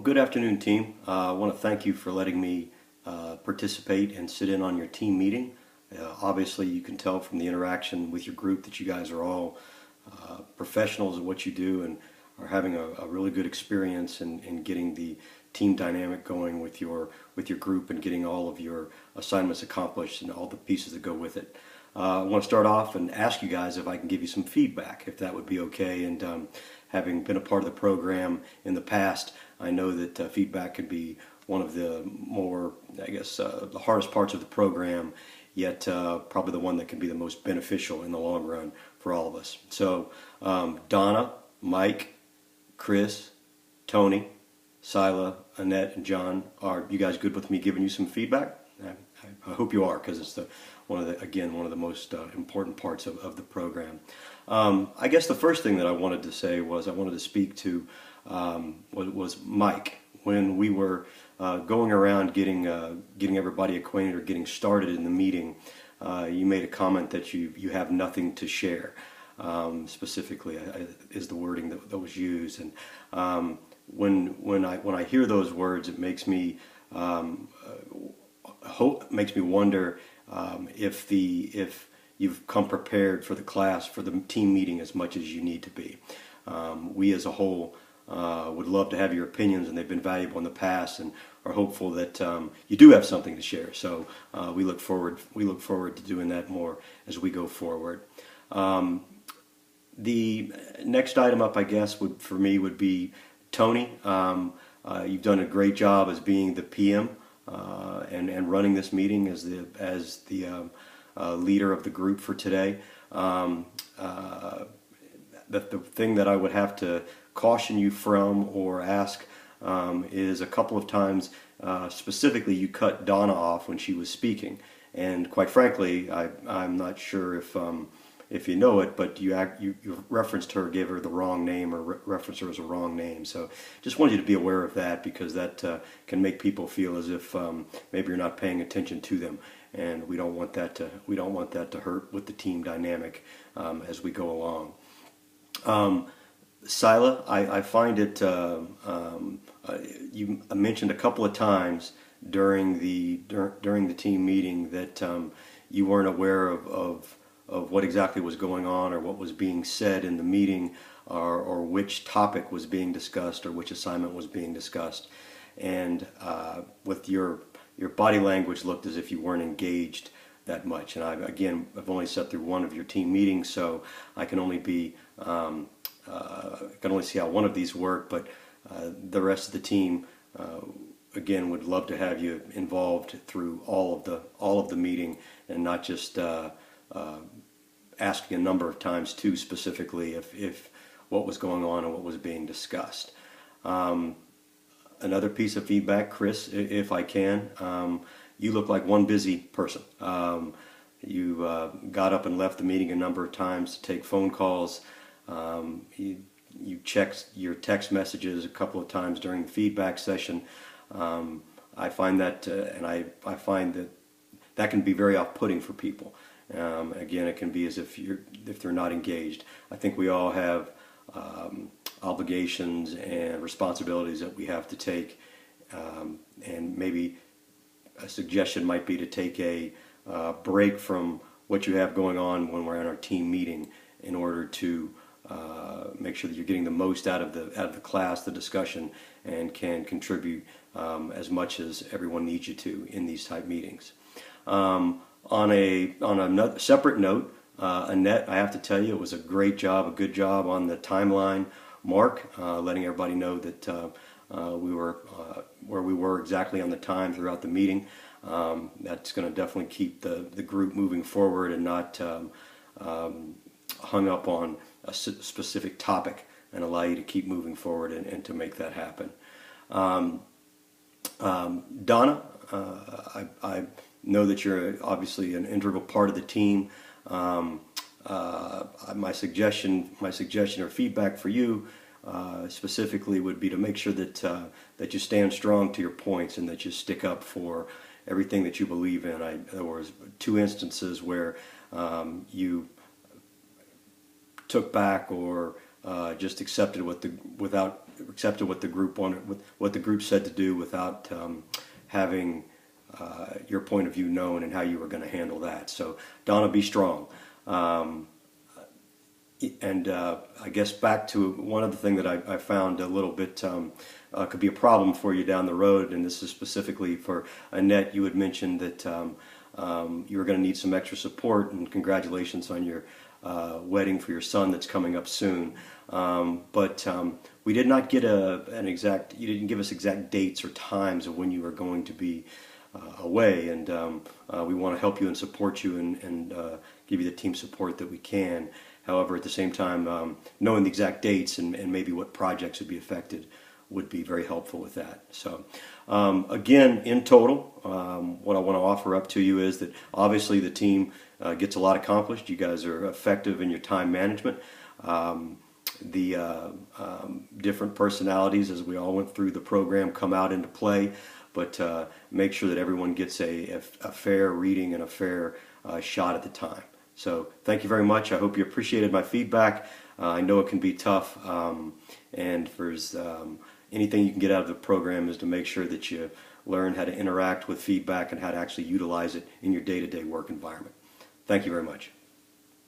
Good afternoon, team. I want to thank you for letting me participate and sit in on your team meeting. Obviously, you can tell from the interaction with your group that you guys are all professionals at what you do and are having a really good experience in getting the team dynamic going with your group and getting all of your assignments accomplished and all the pieces that go with it. I want to start off and ask you guys if I can give you some feedback, if that would be okay. And having been a part of the program in the past, I know that feedback can be one of the more, the hardest parts of the program, yet probably the one that can be the most beneficial in the long run for all of us. So Donna, Mike, Chris, Tony, Sila, Annette, and John, are you guys good with me giving you some feedback? I hope you are, because it's one of the most important parts of the program. I guess the first thing that I wanted to say was I wanted to speak to was Mike. When we were going around getting everybody acquainted or getting started in the meeting, you made a comment that you have nothing to share. Specifically, is the wording that was used. And when I hear those words, it makes me wonder if you've come prepared for the class, for the team meeting as much as you need to be. We as a whole would love to have your opinions, and they've been valuable in the past, and are hopeful that you do have something to share. So we look forward to doing that more as we go forward. The next item up, I guess, for me would be Tony. You've done a great job as being the PM and running this meeting as the leader of the group for today. The thing that I would have to caution you from or ask is a couple of times specifically you cut Donna off when she was speaking, and quite frankly I'm not sure if you know it, but you referenced her, gave her the wrong name, or referenced her as a wrong name. So just wanted you to be aware of that, because that can make people feel as if maybe you're not paying attention to them, and we don't want that to hurt with the team dynamic as we go along. Sila, I find it you mentioned a couple of times during the team meeting that you weren't aware of what exactly was going on, or what was being said in the meeting, or which topic was being discussed, or which assignment was being discussed. And with your body language looked as if you weren't engaged that much. And I've only sat through one of your team meetings, so I can only see how one of these work, but the rest of the team again would love to have you involved through all of the meeting, and not just asking a number of times too specifically if what was going on and what was being discussed. Another piece of feedback, Chris, if I can, you look like one busy person. You got up and left the meeting a number of times to take phone calls. You checked your text messages a couple of times during the feedback session. I find that, and I find that can be very off-putting for people. Again, it can be as if they're not engaged. I think we all have obligations and responsibilities that we have to take, and maybe a suggestion might be to take a break from what you have going on when we're in our team meeting, in order to make sure that you're getting the most out of the class, the discussion, and can contribute as much as everyone needs you to in these type meetings. On a separate note, Annette, I have to tell you, it was a good job on the timeline mark, letting everybody know that we were where we were exactly on the time throughout the meeting. That's going to definitely keep the group moving forward, and not hung up on a specific topic, and allow you to keep moving forward and to make that happen. Donna, I know that you're obviously an integral part of the team. My suggestion or feedback for you specifically would be to make sure that you stand strong to your points, and that you stick up for everything that you believe in. There was two instances where you took back or just accepted accepted what the group wanted, what the group said to do, without having your point of view known and how you were going to handle that. So Donna, be strong. And I guess back to one other thing that I found a little bit could be a problem for you down the road, and this is specifically for Annette. You had mentioned that you were going to need some extra support, and congratulations on your wedding for your son that's coming up soon. But we did not get an exact, you didn't give us exact dates or times of when you were going to be away, and we want to help you and support you and give you the team support that we can. However, at the same time, knowing the exact dates and maybe what projects would be affected would be very helpful with that. So again, in total, what I want to offer up to you is that obviously the team gets a lot accomplished. You guys are effective in your time management. The different personalities, as we all went through the program, come out into play, but make sure that everyone gets a fair reading and a fair shot at the time. So thank you very much. I hope you appreciated my feedback. I know it can be tough, and for anything you can get out of the program is to make sure that you learn how to interact with feedback and how to actually utilize it in your day-to-day work environment. Thank you very much.